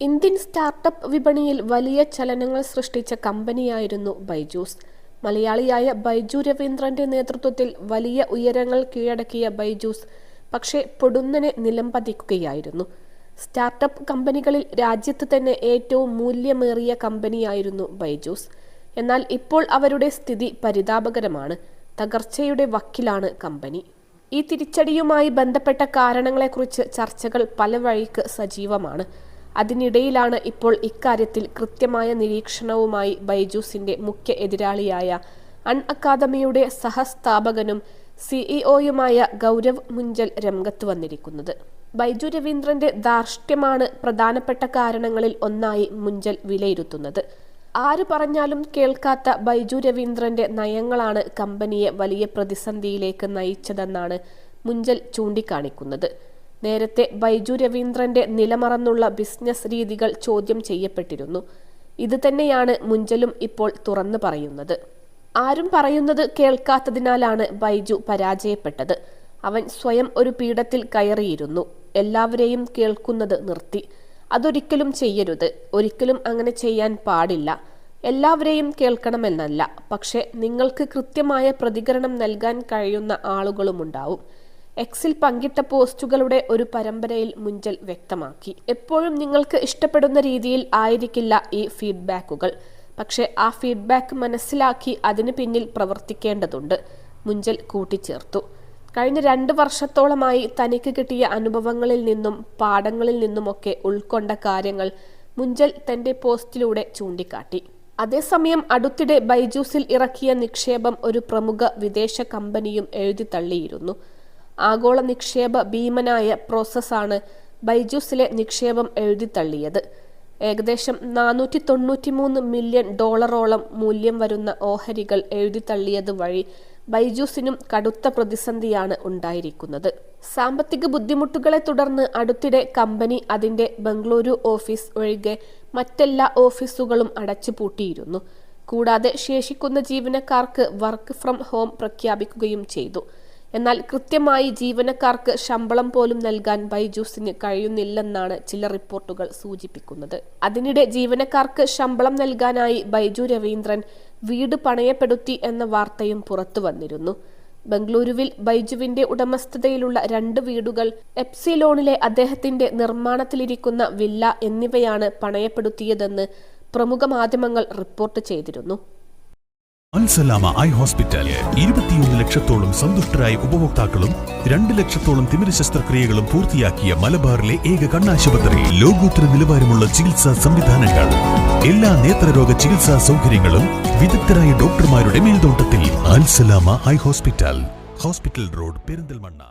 Indian startup വിപണിയിൽ വലിയ ചലനങ്ങൾ സൃഷ്ടിച്ച കമ്പനിയായിരുന്നു ബൈജൂസ്. മലയാളിയായ ബൈജു രവീന്ദ്രന്റെ നേതൃത്വത്തിൽ വലിയ ഉയരങ്ങൾ കീഴടക്കിയ ബൈജൂസ് പക്ഷേ പൊടുന്നനെ നിലംപതിക്കുകയായിരുന്നു. സ്റ്റാർട്ടപ്പ് കമ്പനികളിൽ രാജ്യത്ത് തന്നെ ഏറ്റവും മൂല്യമേറിയ കമ്പനിയായിരുന്നു ബൈജൂസ്. എന്നാൽ ഇപ്പോൾ അവരുടെ സ്ഥിതി പരിതാപകരമാണ്. തകർച്ചയുടെ വക്കിലാണ് കമ്പനി. ഈ തിരിച്ചടിയുമായി ബന്ധപ്പെട്ട കാരണങ്ങളെക്കുറിച്ച് ചർച്ചകൾ പല വഴിക്ക് സജീവമാണ്. അതിനിടയിലാണ് ഇപ്പോൾ ഇക്കാര്യത്തിൽ കൃത്യമായ നിരീക്ഷണവുമായി ബൈജൂസിന്റെ മുഖ്യ എതിരാളിയായ അൺഅക്കാദമിയുടെ സഹസ്ഥാപകനും സിഇഒയുമായ ഗൗരവ് മുഞ്ചൽ രംഗത്ത് വന്നിരിക്കുന്നത്. ബൈജു രവീന്ദ്രന്റെ ധാർഷ്ട്യമാണ് പ്രധാനപ്പെട്ട കാരണങ്ങളിൽ ഒന്നായി മുഞ്ചൽ വിലയിരുത്തുന്നത്. ആര് പറഞ്ഞാലും കേൾക്കാത്ത ബൈജു രവീന്ദ്രന്റെ നയങ്ങളാണ് കമ്പനിയെ വലിയ പ്രതിസന്ധിയിലേക്ക് നയിച്ചതെന്നാണ് മുഞ്ചൽ ചൂണ്ടിക്കാണിക്കുന്നത്. നേരത്തെ ബൈജു രവീന്ദ്രന്റെ നിലമറന്നുള്ള ബിസിനസ് രീതികൾ ചോദ്യം ചെയ്യപ്പെട്ടിരുന്നു. ഇത് തന്നെയാണ് മുഞ്ചലും ഇപ്പോൾ തുറന്നു പറയുന്നത്. ആരും പറയുന്നത് കേൾക്കാത്തതിനാലാണ് ബൈജു പരാജയപ്പെട്ടത്. അവൻ സ്വയം ഒരു പീഠത്തിൽ കയറിയിരുന്നു. എല്ലാവരെയും കേൾക്കുന്നത് നിർത്തി. അതൊരിക്കലും ചെയ്യരുത്. ഒരിക്കലും അങ്ങനെ ചെയ്യാൻ പാടില്ല. എല്ലാവരെയും കേൾക്കണമെന്നല്ല, പക്ഷെ നിങ്ങൾക്ക് കൃത്യമായ പ്രതികരണം നൽകാൻ കഴിയുന്ന ആളുകളുമുണ്ടാവും. എക്സിൽ പങ്കിട്ട പോസ്റ്റുകളുടെ ഒരു പരമ്പരയിൽ മുഞ്ചൽ വ്യക്തമാക്കി. എപ്പോഴും നിങ്ങൾക്ക് ഇഷ്ടപ്പെടുന്ന രീതിയിൽ ആയിരിക്കില്ല ഈ ഫീഡ്ബാക്കുകൾ. പക്ഷെ ആ ഫീഡ്ബാക്ക് മനസ്സിലാക്കി അതിന് പിന്നിൽ പ്രവർത്തിക്കേണ്ടതുണ്ട്, മുഞ്ചൽ കൂട്ടിച്ചേർത്തു. കഴിഞ്ഞ 2 വർഷത്തോളമായി തനിക്ക് കിട്ടിയ അനുഭവങ്ങളിൽ നിന്നും പാഠങ്ങളിൽ നിന്നുമൊക്കെ ഉൾക്കൊണ്ട കാര്യങ്ങൾ മുഞ്ചൽ തന്റെ പോസ്റ്റിലൂടെ ചൂണ്ടിക്കാട്ടി. അതേസമയം അടുത്തിടെ ബൈജൂസിൽ ഇറക്കിയ നിക്ഷേപം ഒരു പ്രമുഖ വിദേശ കമ്പനിയും എഴുതിത്തള്ളിയിരുന്നു. ആഗോള നിക്ഷേപ ഭീമനായ പ്രോസസ്സാണ് ബൈജൂസിലെ നിക്ഷേപം എഴുതിത്തള്ളിയത്. ഏകദേശം $493 മില്യൺ മൂല്യം വരുന്ന ഓഹരികൾ എഴുതിത്തള്ളിയത് വഴി ബൈജൂസിനും കടുത്ത പ്രതിസന്ധിയാണ് ഉണ്ടായിരിക്കുന്നത്. സാമ്പത്തിക ബുദ്ധിമുട്ടുകളെ തുടർന്ന് അടുത്തിടെ കമ്പനി അതിന്റെ ബംഗളൂരു ഓഫീസ് ഒഴികെ മറ്റെല്ലാ ഓഫീസുകളും അടച്ചുപൂട്ടിയിരുന്നു. കൂടാതെ ശേഷിക്കുന്ന ജീവനക്കാർക്ക് വർക്ക് ഫ്രം ഹോം പ്രഖ്യാപിക്കുകയും ചെയ്തു. എന്നാൽ കൃത്യമായി ജീവനക്കാർക്ക് ശമ്പളം പോലും നൽകാൻ ബൈജൂസിന് കഴിയുന്നില്ലെന്നാണ് ചില റിപ്പോർട്ടുകൾ സൂചിപ്പിക്കുന്നത്. അതിനിടെ ജീവനക്കാർക്ക് ശമ്പളം നൽകാനായി ബൈജു രവീന്ദ്രൻ വീട് പണയപ്പെടുത്തി എന്ന വാർത്തയും പുറത്തു വന്നിരുന്നു. ബംഗളൂരുവിൽ ബൈജുവിന്റെ ഉടമസ്ഥതയിലുള്ള 2 വീടുകൾ, എപ്സിലോണിലെ അദ്ദേഹത്തിന്റെ നിർമ്മാണത്തിലിരിക്കുന്ന വില്ല എന്നിവയാണ് പണയപ്പെടുത്തിയതെന്ന് പ്രമുഖ മാധ്യമങ്ങൾ റിപ്പോർട്ട് ചെയ്തിരുന്നു. അൽസലാമ ഐ ഹോസ്പിറ്റൽ 21 ലക്ഷത്തോളം സന്തുഷ്ടരായ ഉപഭോക്താക്കളും 2 ലക്ഷത്തോളം തിമിര ശസ്ത്രക്രിയകളും പൂർത്തിയാക്കിയ മലബാറിലെ ഏക കണ്ണാശുപത്രി. ലോകോത്തര നിലവാരമുള്ള ചികിത്സാ സംവിധാനങ്ങൾ, എല്ലാ നേത്രരോഗ ചികിത്സാ സൗകര്യങ്ങളും വിദഗ്ധരായ ഡോക്ടർമാരുടെ മേൽനോട്ടത്തിൽ. Al Salama eye hospital, hospital road, Perinthalmanna.